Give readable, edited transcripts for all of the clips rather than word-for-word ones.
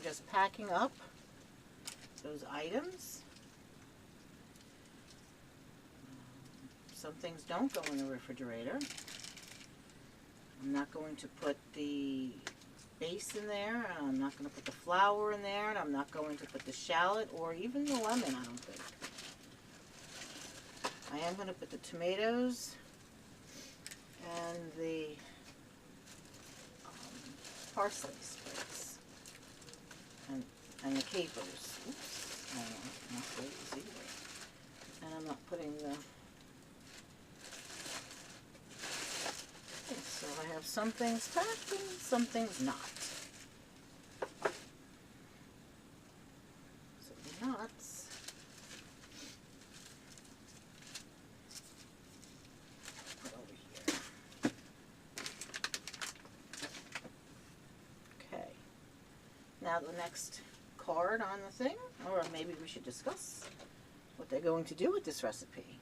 just packing up those items. Some things don't go in the refrigerator. I'm not going to put the base in there, and I'm not going to put the flour in there, and I'm not going to put the shallot or even the lemon, I don't think. I am going to put the tomatoes and the parsley sprigs and the capers. Oops, not those either. And I'm not putting the... So I have some things packed and some things not. So the nuts. Put over here. Okay. Now the next card on the thing, or maybe we should discuss what they're going to do with this recipe.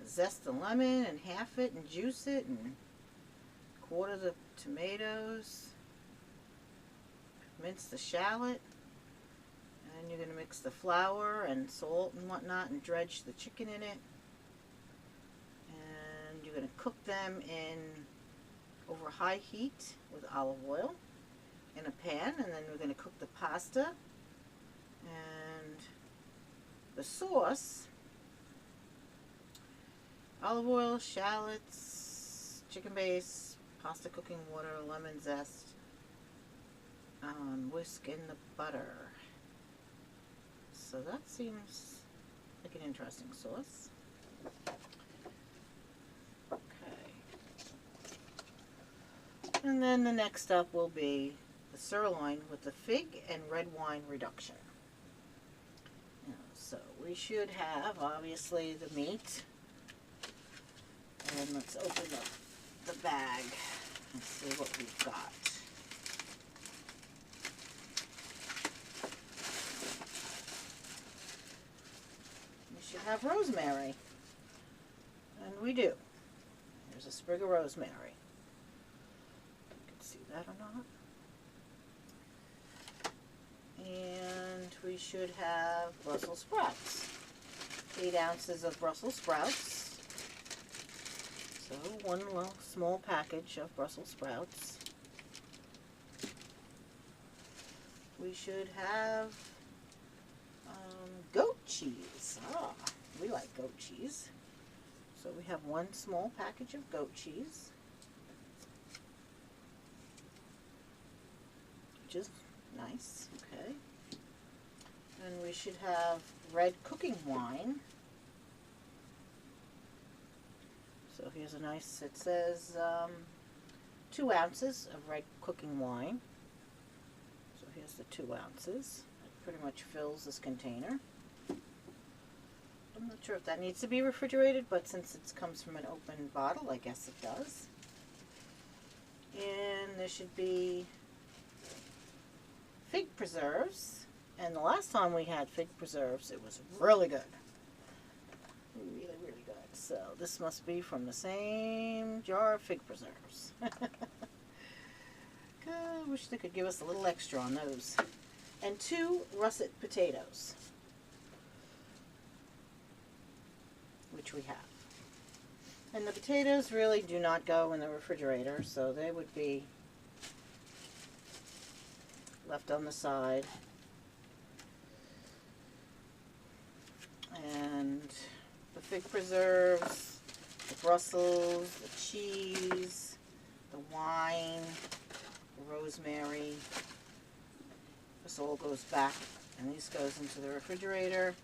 Zest the lemon and half it and juice it and quarter the tomatoes, mince the shallot, and then you're going to mix the flour and salt and whatnot and dredge the chicken in it, and you're going to cook them in over high heat with olive oil in a pan, and then we're going to cook the pasta and the sauce. Olive oil, shallots, chicken base, pasta cooking water, lemon zest, whisk in the butter. So that seems like an interesting sauce. Okay. And then the next up will be the sirloin with the fig and red wine reduction. So we should have, obviously, the meat. And let's open up the bag and see what we've got. We should have rosemary. And we do. There's a sprig of rosemary. You can see that or not. And we should have Brussels sprouts. 8 ounces of Brussels sprouts. So one little small package of Brussels sprouts. We should have goat cheese. Ah, we like goat cheese. So we have one small package of goat cheese, which is nice. Okay. And we should have red cooking wine. So here's a nice, it says 2 ounces of red cooking wine. So here's the 2 ounces. It pretty much fills this container. I'm not sure if that needs to be refrigerated, but since it comes from an open bottle, I guess it does. And there should be fig preserves. And the last time we had fig preserves, it was really good. Really, really good. So this must be from the same jar of fig preserves. I wish they could give us a little extra on those. And 2 russet potatoes, which we have. And the potatoes really do not go in the refrigerator, so they would be left on the side. And the fig preserves, the Brussels, the cheese, the wine, the rosemary. This all goes back, and this goes into the refrigerator.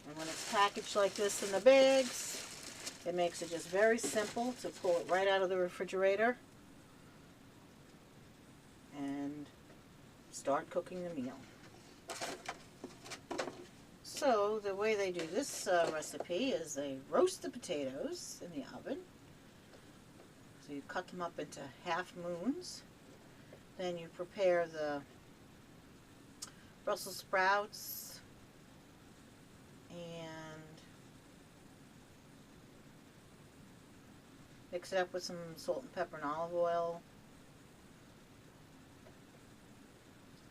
And when it's packaged like this in the bags, it makes it just very simple to pull it right out of the refrigerator and start cooking the meal. So the way they do this recipe is they roast the potatoes in the oven. So you cut them up into half moons. Then you prepare the Brussels sprouts and Mix it up with some salt and pepper and olive oil.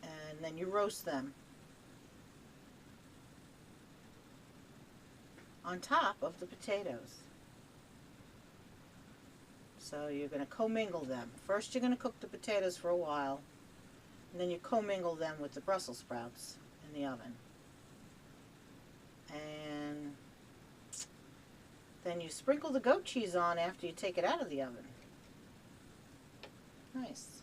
And then you roast them on top of the potatoes. So you're going to commingle them. First you're going to cook the potatoes for a while, and then you commingle them with the Brussels sprouts in the oven. And then you sprinkle the goat cheese on after you take it out of the oven. Nice.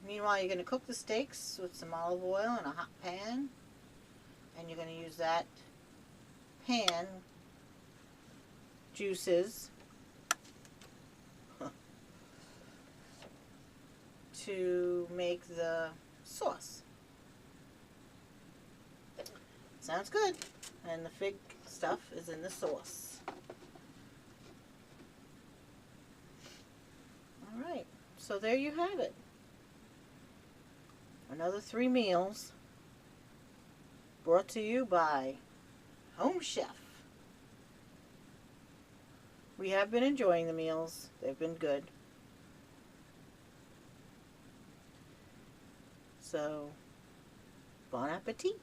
Meanwhile, you're going to cook the steaks with some olive oil in a hot pan, and you're going to use that pan juices to make the sauce. Sounds good. And the fig stuff is in the sauce. Alright, so there you have it. Another 3 meals brought to you by Home Chef. We have been enjoying the meals. They've been good. So, bon appetit.